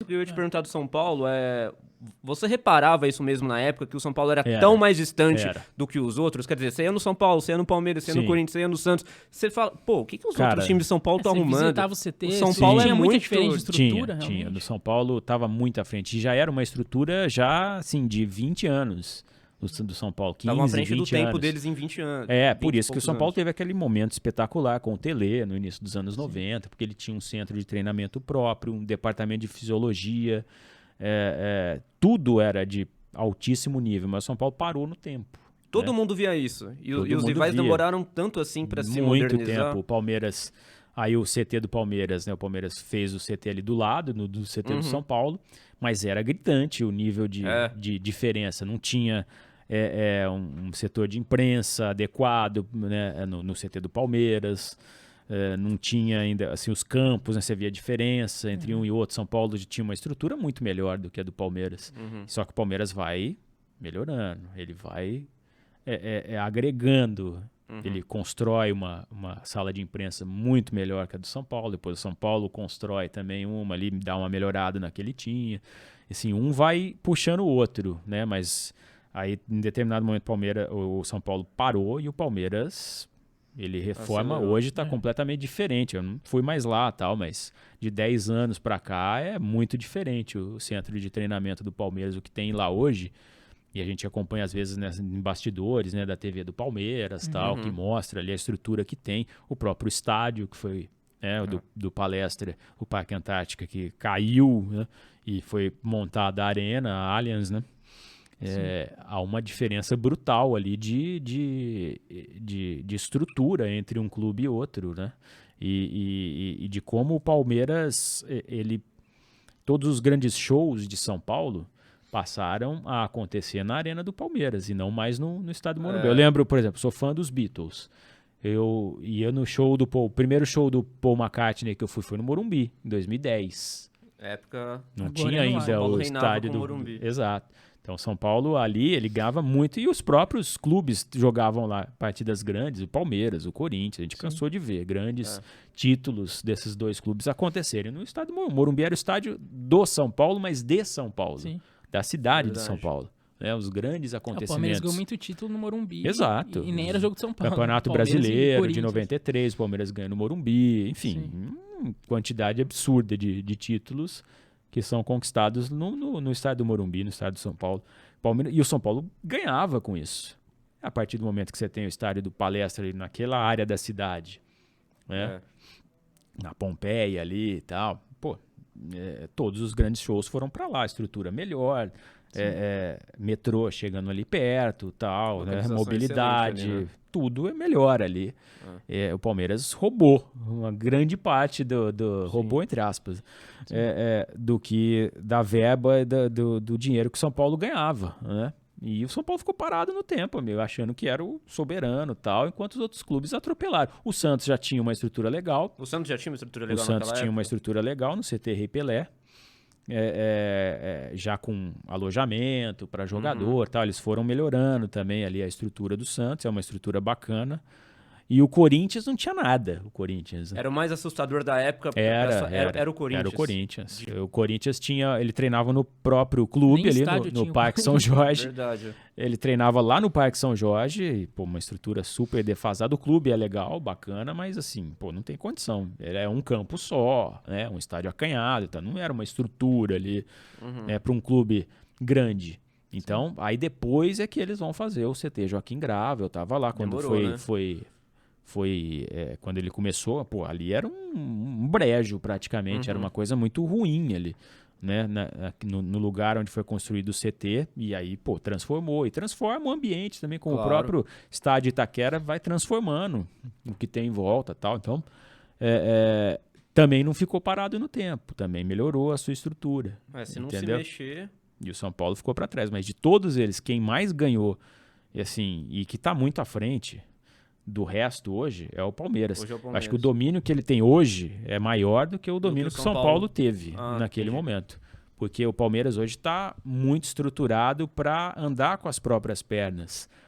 que eu ia te perguntar do São Paulo você reparava isso mesmo na época, que o São Paulo era tão mais distante Era. do que os outros? Quer dizer, você ia no São Paulo, você ia no Palmeiras, você ia no Sim. Corinthians, você ia no Santos, você fala, pô, o que os Cara, outros times de São Paulo estão Você arrumando? visitava o CT, O São Paulo tinha é muita muito diferença de estrutura, Tinha. realmente. No São Paulo estava muito à frente. E já era uma estrutura já, assim, de 20 anos do São Paulo. 15, Estavam à frente 20 do tempo anos. deles em 20 anos. Por 20 e isso que o poucos São Paulo anos. teve aquele momento espetacular com o Tele no início dos anos 90, porque ele tinha um centro de treinamento próprio, um departamento de fisiologia, tudo era de altíssimo nível, mas o São Paulo parou no tempo. Todo mundo via isso. E Todo os mundo rivais via. demoraram tanto assim para se Muito modernizar. tempo. O Palmeiras, aí o CT do Palmeiras, né? O Palmeiras fez o CT ali do lado, do CT do São Paulo, mas era gritante o nível de diferença. Não tinha um setor de imprensa adequado, né? No CT do Palmeiras. Não tinha ainda, assim, os campos, né? Você via a diferença entre um e outro. São Paulo tinha uma estrutura muito melhor do que a do Palmeiras. Só que o Palmeiras vai melhorando, ele vai agregando. Ele constrói uma sala de imprensa muito melhor que a do São Paulo. Depois o São Paulo constrói também uma ali, dá uma melhorada na que ele tinha. Assim, um vai puxando o outro, né? Mas aí, em determinado momento, o São Paulo parou e o Palmeiras, ele reforma. Acelerou. Hoje está completamente diferente. Eu não fui mais lá, tal, mas de 10 anos para cá é muito diferente o centro de treinamento do Palmeiras, o que tem lá hoje. E a gente acompanha, às vezes, em bastidores, né, da TV do Palmeiras, tal, que mostra ali a estrutura que tem. O próprio estádio, que foi do Palestra, o Parque Antártica, que caiu, né, e foi montada a Arena, a Allianz, né? Há uma diferença brutal ali de estrutura entre um clube e outro, né? E de como o Palmeiras, todos os grandes shows de São Paulo passaram a acontecer na Arena do Palmeiras e não mais no Estádio Morumbi. Eu lembro, por exemplo, sou fã dos Beatles. Eu ia no show o primeiro show do Paul McCartney que eu fui foi no Morumbi, em 2010. Época. Não Agora tinha não há. ainda São Paulo o reinava estádio com o do Morumbi. Exato. Então São Paulo ali, ele ganhava muito e os próprios clubes jogavam lá partidas grandes, o Palmeiras, o Corinthians, a gente cansou de ver grandes títulos desses dois clubes acontecerem no estádio do Morumbi. Morumbi era o estádio do São Paulo, mas de São Paulo, Sim. da cidade de Verdade. São Paulo. Os grandes O Palmeiras acontecimentos. ganhou muito título no Morumbi. Exato. E nem era jogo de São Paulo. Campeonato Palmeiras e Brasileiro de Corinthians. 93, o Palmeiras ganhou no Morumbi, enfim, quantidade absurda de títulos que são conquistados no estádio do Morumbi, no estádio do São Paulo. E o São Paulo ganhava com isso. A partir do momento que você tem o estádio do Palestra ali naquela área da cidade, né? Na Pompeia ali e tal, todos os grandes shows foram para lá, estrutura melhor, metrô chegando ali perto, tal, né? Localização Mobilidade, excelente ali, né? tudo é melhor ali. O Palmeiras roubou uma grande parte roubou entre aspas, do que da verba e do dinheiro que o São Paulo ganhava, né? E o São Paulo ficou parado no tempo, achando que era o soberano e tal, enquanto os outros clubes atropelaram. O Santos já tinha uma estrutura legal. O Santos já tinha uma estrutura O legal Santos naquela tinha uma época? estrutura legal no CT Rei Pelé, já com alojamento para jogador, tal. Eles foram melhorando também ali a estrutura do Santos, é uma estrutura bacana. E o Corinthians não tinha nada. O Corinthians Era o mais assustador da época. Era o Corinthians. Era o Corinthians. O Corinthians ele treinava no próprio clube Nem ali estádio no tinha o Parque São Jorge. Verdade. Ele treinava lá no Parque São Jorge, e, uma estrutura super defasada. O clube é legal, bacana, mas assim, não tem condição. Ele é um campo só, né? Um estádio acanhado, tá? Não era uma estrutura ali para um clube grande. Então, aí depois é que eles vão fazer o CT Joaquim Grava. Eu tava lá quando Demorou, né? quando ele começou, ali era um brejo praticamente, era uma coisa muito ruim ali, né? No lugar onde foi construído o CT, e aí, transformou, e transforma o ambiente também, como o próprio estádio Itaquera vai transformando o que tem em volta e tal. Então, também não ficou parado no tempo, também melhorou a sua estrutura. Se não entendeu? se mexer... E o São Paulo ficou para trás, mas de todos eles, quem mais ganhou, e que está muito à frente do resto hoje é o Palmeiras. Hoje é o Palmeiras. Acho que o domínio que ele tem hoje é maior do que o domínio que o São Paulo teve naquele entendi. momento. Porque o Palmeiras hoje está muito estruturado para andar com as próprias pernas.